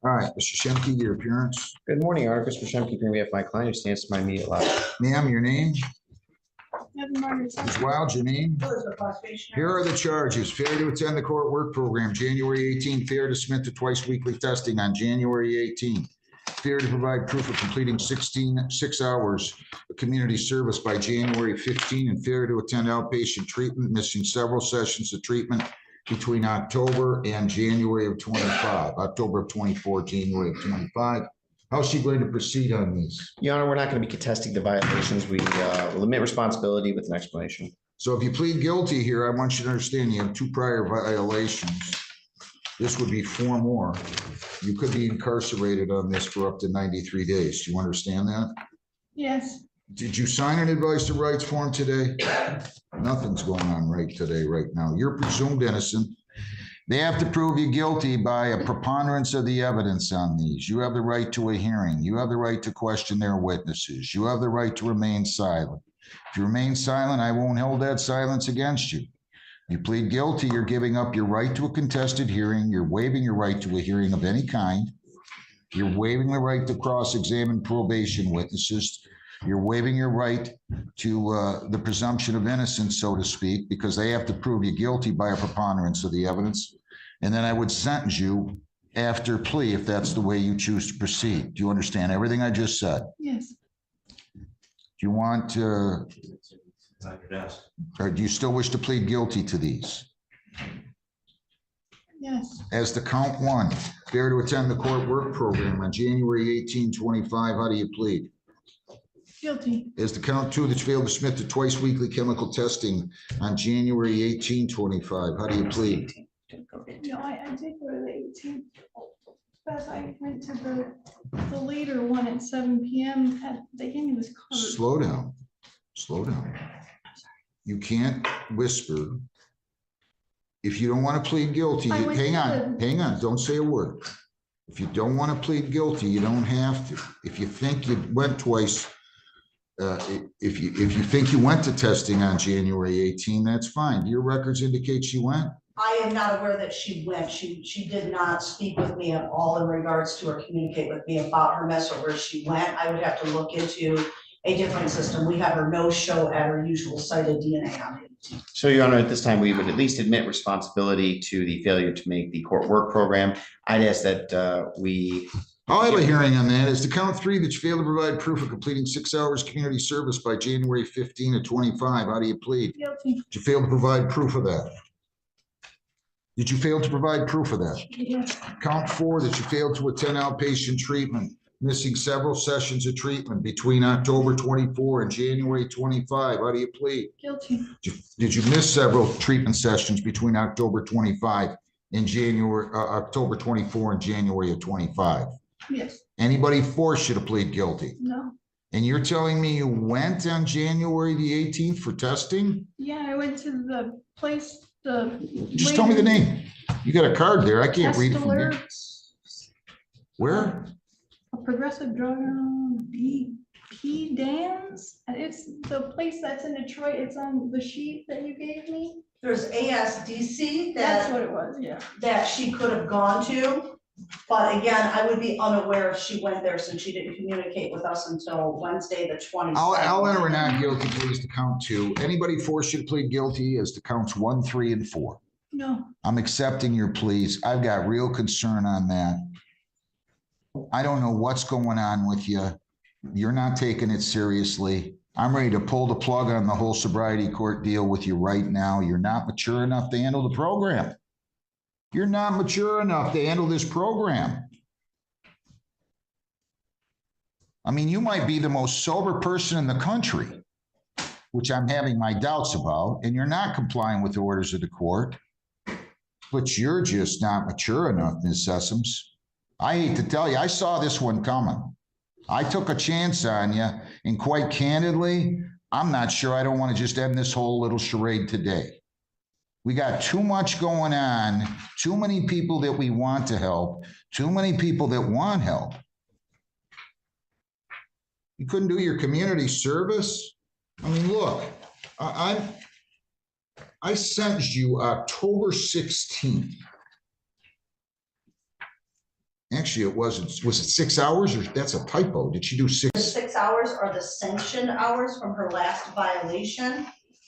All right, Mr. Shemke, your appearance. Good morning, Argus for Shemke, we have my client who stands to my immediate left. Ma'am, your name? Ms. Wild, your name? Here are the charges. Failure to attend the court work program, January 18. Failure to submit to twice weekly testing on January 18. Failure to provide proof of completing 6 hours of community service by January 15, and failure to attend outpatient treatment, missing several sessions of treatment between October and January of 25, October of 24, January of 25. How's she going to proceed on these? Your Honor, we're not going to be contesting the violations. We will admit responsibility with an explanation. So if you plead guilty here, I want you to understand you have 2 prior violations. This would be 4 more. You could be incarcerated on this for up to 93 days. Do you understand that? Yes. Did you sign an advice of rights form today? Nothing's going on right today, right now. You're presumed innocent. They have to prove you guilty by a preponderance of the evidence on these. You have the right to a hearing. You have the right to question their witnesses. You have the right to remain silent. If you remain silent, I won't hold that silence against you. You plead guilty, you're giving up your right to a contested hearing. You're waiving your right to a hearing of any kind. You're waiving the right to cross-examine probation witnesses. You're waiving your right to the presumption of innocence, so to speak, because they have to prove you guilty by a preponderance of the evidence. And then I would sentence you after plea if that's the way you choose to proceed. Do you understand everything I just said? Yes. Do you want to, or do you still wish to plead guilty to these? Yes. As to count 1, failure to attend the court work program on January 18, 25, how do you plead? Guilty. As to count 2, that you failed to submit to twice weekly chemical testing on January 18, 25, how do you plead? No, I did go to the 18th, but I went to the later one at 7 p.m. They gave me this card. Slow down. Slow down. You can't whisper. If you don't want to plead guilty, hang on, don't say a word. If you don't want to plead guilty, you don't have to. If you think you went twice, if you think you went to testing on January 18, that's fine. Your records indicate she went. I am not aware that she went. She did not speak with me at all in regards to or communicate with me about her mess or where she went. I would have to look into a different system. We have her no show at her usual site of DNA on it. So, Your Honor, at this time, we would at least admit responsibility to the failure to make the court work program. I'd ask that we... I'll have a hearing on that. As to count 3, that you failed to provide proof of completing 6 hours community service by January 15 of 25, how do you plead? Guilty. Did you fail to provide proof of that? Did you fail to provide proof of that? Yes. Count 4, that you failed to attend outpatient treatment, missing several sessions of treatment between October 24 and January 25. How do you plead? Guilty. Did you miss several treatment sessions between October 25 and October 24 and January of 25? Yes. Anybody force you to plead guilty? No. And you're telling me you went on January the 18th for testing? Yeah, I went to the place. Just tell me the name. You got a card there. I can't read it from here. Where? A progressive drug P Dan's. It's the place that's in Detroit. It's on the sheet that you gave me. There's ASDC That's what it was. Yeah. that she could have gone to. But again, I would be unaware if she went there since she didn't communicate with us until Wednesday, the 20th. I'll enter a not guilty pleas to count 2. Anybody force you to plead guilty as to counts 1, 3, and 4? No. I'm accepting your pleas. I've got real concern on that. I don't know what's going on with you. You're not taking it seriously. I'm ready to pull the plug on the whole sobriety court deal with you right now. You're not mature enough to handle the program. You're not mature enough to handle this program. I mean, you might be the most sober person in the country, which I'm having my doubts about, and you're not complying with the orders of the court, but you're just not mature enough, Ms. Sessoms. I hate to tell you, I saw this one coming. I took a chance on you, and quite candidly, I'm not sure I don't want to just end this whole little charade today. We got too much going on, too many people that we want to help, too many people that want help. You couldn't do your community service? I mean, look, I sentenced you October 16th. Actually, it wasn't. Was it 6 hours or that's a typo? Did she do The 6? 6 hours are the sanctioned hours from her last violation.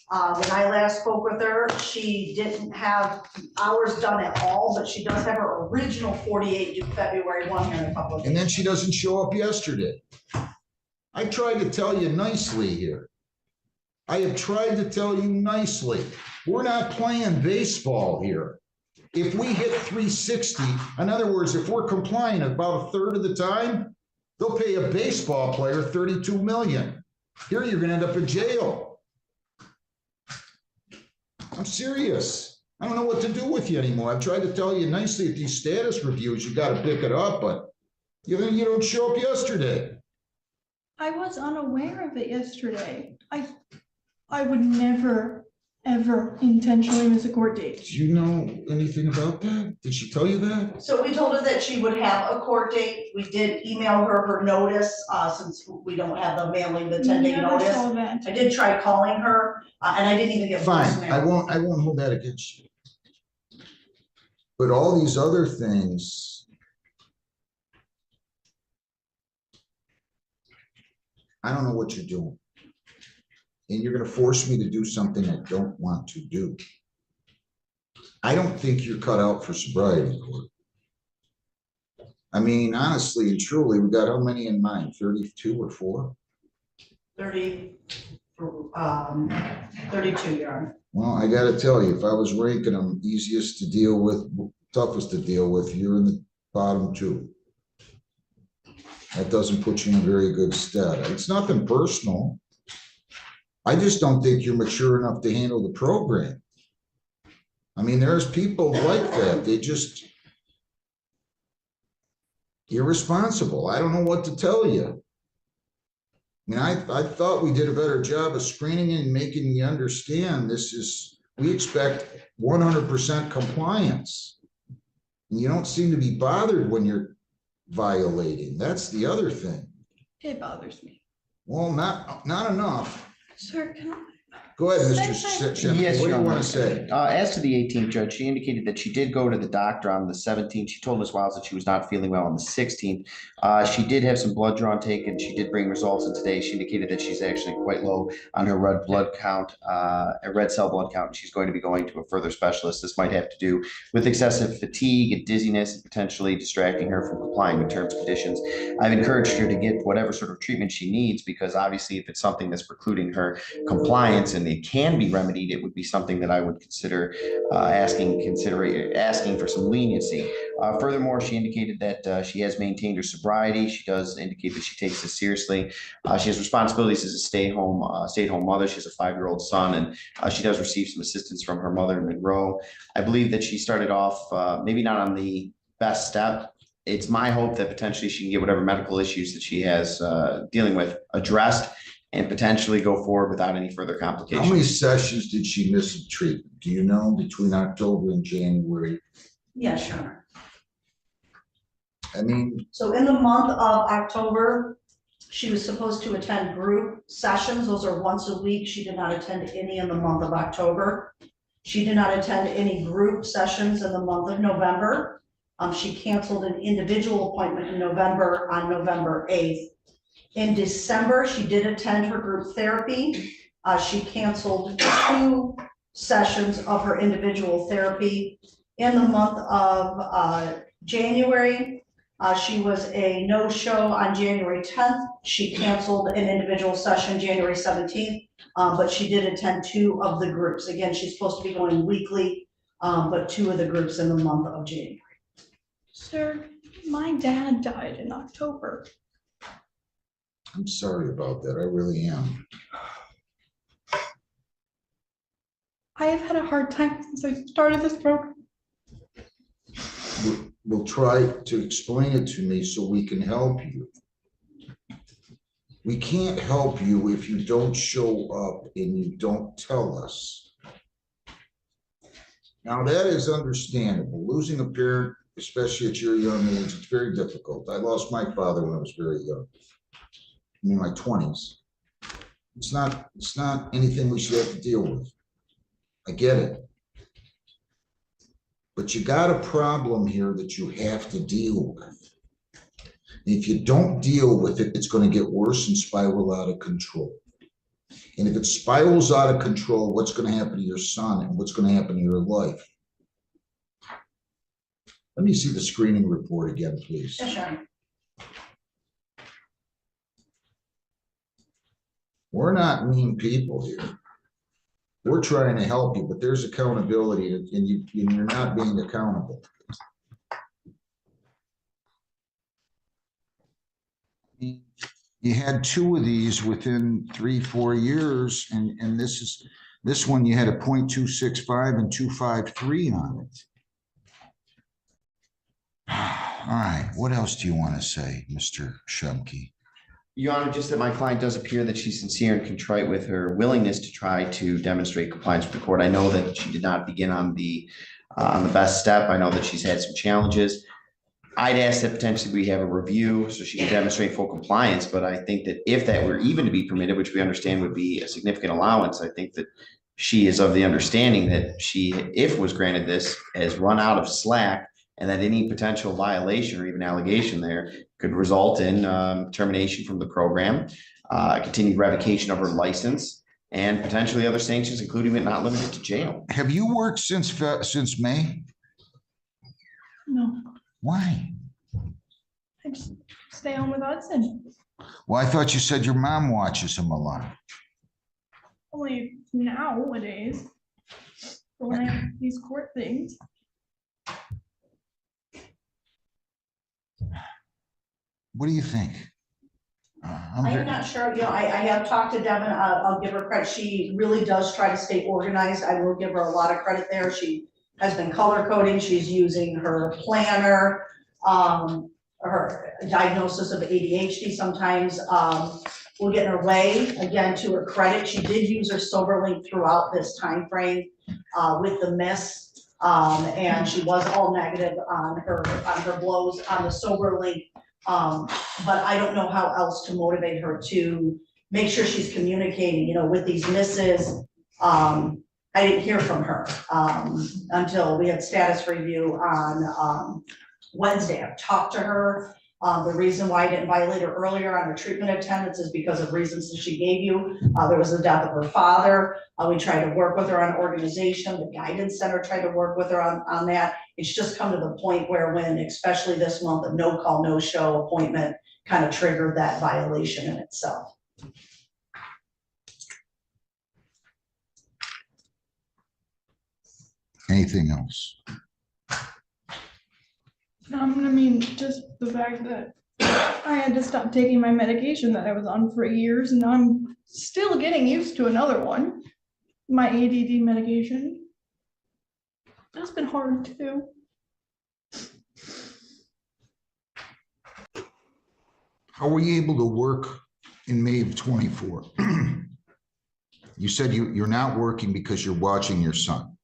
When I last spoke with her, she didn't have hours done at all, but she does have her original 48 due February 1 here in a couple of days. And then she doesn't show up yesterday. I tried to tell you nicely here. I have tried to tell you nicely. We're not playing baseball here. If we hit 360, in other words, if we're complying about a third of the time, they'll pay a baseball player 32 million. Here, you're gonna end up in jail. I'm serious. I don't know what to do with you anymore. I've tried to tell you nicely at these status reviews, you gotta pick it up, but you don't show up yesterday. I was unaware of it yesterday. I would never, ever intentionally miss a court date. Do you know anything about that? Did she tell you that? So we told her that she would have a court date. We did email her notice, since we don't have the mailing, the 10-day Never notice. saw that. I did try calling her, and I didn't even get Fine, voicemail. I won't hold that against you. But all these other things. I don't know what you're doing. And you're gonna force me to do something I don't want to do. I don't think you're cut out for sobriety court. I mean, honestly and truly, we got how many in mind? 32 or 4? 32, Your Honor. Well, I gotta tell you, if I was ranking them easiest to deal with, toughest to deal with, you're in the bottom 2. That doesn't put you in a very good stead. It's nothing personal. I just don't think you're mature enough to handle the program. I mean, there's people like that. They just irresponsible. I don't know what to tell you. I mean, I thought we did a better job of screening and making you understand we expect 100% compliance. And you don't seem to be bothered when you're violating. That's the other thing. It bothers me. Well, not enough. Sir, can I? Go ahead, Say Mr. something. Sheffield. Yes, What do Your you want Honor. to say? As to the 18th, Judge, she indicated that she did go to the doctor on the 17th. She told Ms. Wiles that she was not feeling well on the 16th. She did have some blood drawn taken. She did bring results in today. She indicated that she's actually quite low on her red blood count, a red cell blood count, and she's going to be going to a further specialist. This might have to do with excessive fatigue and dizziness, and potentially distracting her from complying with terms and conditions. I've encouraged her to get whatever sort of treatment she needs, because obviously if it's something that's precluding her compliance and it can be remedied, it would be something that I would consider asking for some leniency. Furthermore, she indicated that she has maintained her sobriety. She does indicate that she takes this seriously. She has responsibilities as a stay-at-home mother. She has a 5-year-old son, and she does receive some assistance from her mother in Monroe. I believe that she started off maybe not on the best step. It's my hope that potentially she can get whatever medical issues that she has dealing with addressed, and potentially go forward without any further How complications. many sessions did she miss of treatment? Do you know, between October and January? Yes, Your Honor. I mean, So in the month of October, she was supposed to attend group sessions. Those are once a week. She did not attend any in the month of October. She did not attend any group sessions in the month of November. She canceled an individual appointment in November on November 8th. In December, she did attend her group therapy. She canceled 2 sessions of her individual therapy. In the month of January, she was a no-show on January 10th. She canceled an individual session January 17th, but she did attend 2 of the groups. Again, she's supposed to be going weekly, but 2 of the groups in the month of January. Sir, my dad died in October. I'm sorry about that. I really am. I have had a hard time since I started this program. We'll try to explain it to me so we can help you. We can't help you if you don't show up and you don't tell us. Now, that is understandable. Losing a parent, especially at your young age, it's very difficult. I lost my father when I was very young, in my 20s. It's not anything we should have to deal with. I get it. But you got a problem here that you have to deal with. If you don't deal with it, it's going to get worse and spiral out of control. And if it spirals out of control, what's going to happen to your son and what's going to happen to your life? Let me see the screening report again, please. Yeah, sure. We're not mean people here. We're trying to help you, but there's accountability and you're not being accountable. You had 2 of these within 3-4 years, and this one you had a 0.265 and 253 on it. All right, what else do you want to say, Mr. Shumke? Your Honor, just that my client does appear that she's sincere and contrite with her willingness to try to demonstrate compliance with the court. I know that she did not begin on the best step. I know that she's had some challenges. I'd ask that potentially we have a review so she can demonstrate full compliance, but I think that if that were even to be permitted, which we understand would be a significant allowance, I think that she is of the understanding that she, if was granted this, has run out of slack, and that any potential violation or even allegation there could result in termination from the program, continued revocation of her license, and potentially other sanctions, including but not limited to jail. Have you worked since May? No, Why? I just stay home with Hudson. Well, I thought you said your mom watches him a lot. Only nowadays. But when I have these court things, What do you think? I'm not sure, I have talked to Devin, I'll give her credit, she really does try to stay organized, I will give her a lot of credit there, she has been color coding, she's using her planner, her diagnosis of ADHD sometimes, will get in her way, again, to her credit, she did use her SoberLink throughout this time frame with the miss, and she was all negative on her blows on the SoberLink. But I don't know how else to motivate her to make sure she's communicating, with these misses. I didn't hear from her, until we had status review on, Wednesday. I've talked to her. The reason why I didn't violate her earlier on her treatment attendance is because of reasons that she gave you. There was the death of her father. We tried to work with her on organization. The guidance center tried to work with her on that. It's just come to the point where when, especially this month, a no call, no show appointment kind of triggered that violation in itself. Anything else? I mean, just the fact that I had to stop taking my medication that I was on for years, and I'm still getting used to another one, my ADD medication. That's been hard too. How were you able to work in May of 24? You said you're not working because you're watching your son,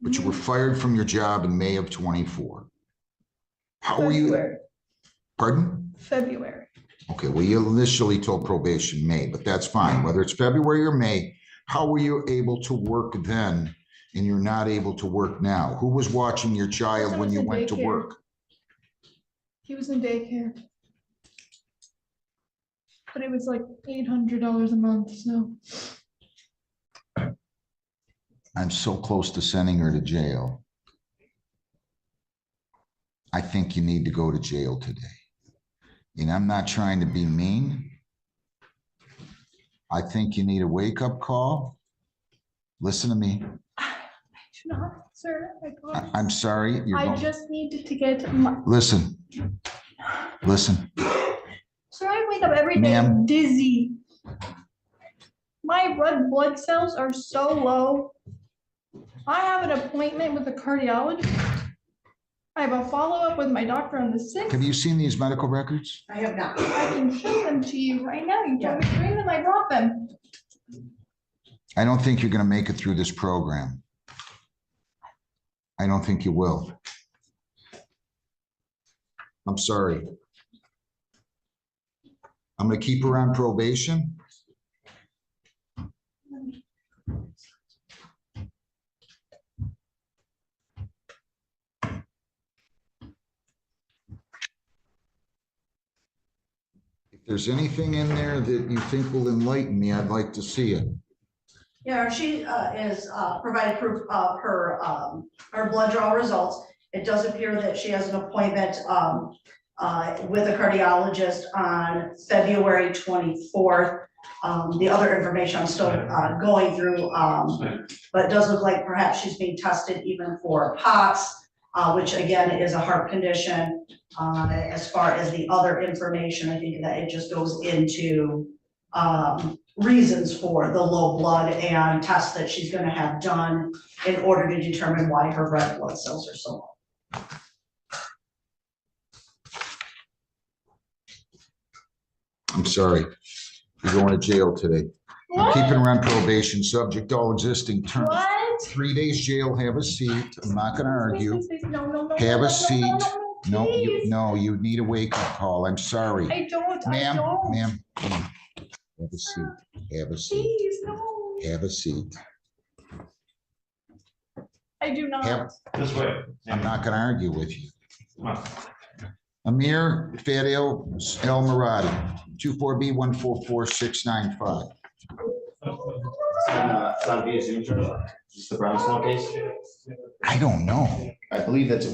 but you were fired from your job in May of 24. How were you? February. Pardon? February. Okay, well, you initially told probation May, but that's fine. Whether it's February or May, how were you able to work then and you're not able to work now? Who was watching your child when you went to work? He was in daycare. But it was like $800 a month, so. I'm so close to sending her to jail. I think you need to go to jail today. And I'm not trying to be mean. I think you need a wake-up call. Listen to me. I do not, sir. I'm sorry. I just needed to get my. Listen. Sir, I wake up every day dizzy. My red blood cells are so low. I have an appointment with a cardiologist. I have a follow-up with my doctor on the 6th. Have you seen these medical records? I have not. I can show them to you right now. You told me to bring them, I brought them. I don't think you're going to make it through this program. I don't think you will. I'm sorry. I'm going to keep her on probation. there's anything in there that you think will enlighten me, I'd like to see it. Yeah, she is provided proof of her blood draw results. It does appear that she has an appointment with a cardiologist on February 24th. The other information I'm still going through, but it does look like perhaps she's being tested even for POTS, which again is a heart condition. As far as the other information, I think that it just goes into reasons for the low blood and tests that she's going to have done in order to determine why her red blood cells are so low. I'm sorry. You're going to jail today. I'm What? keeping her on probation, subject to all existing terms. What? 3 days jail, have a seat. I'm not gonna argue. Please, no, no, no, Have no, a no, seat. no, please. No, you need a wake-up call. I'm sorry. I don't, I Ma'am, don't. ma'am, have a seat. Have a seat. Please, no. Have a seat. I do not. Have, This way. I'm not gonna argue with you. Come on. Amir Fadil El Maradi, 24B144695. It's on via Zoom, sir. Is this the Brownstone case? I don't know. I believe that's a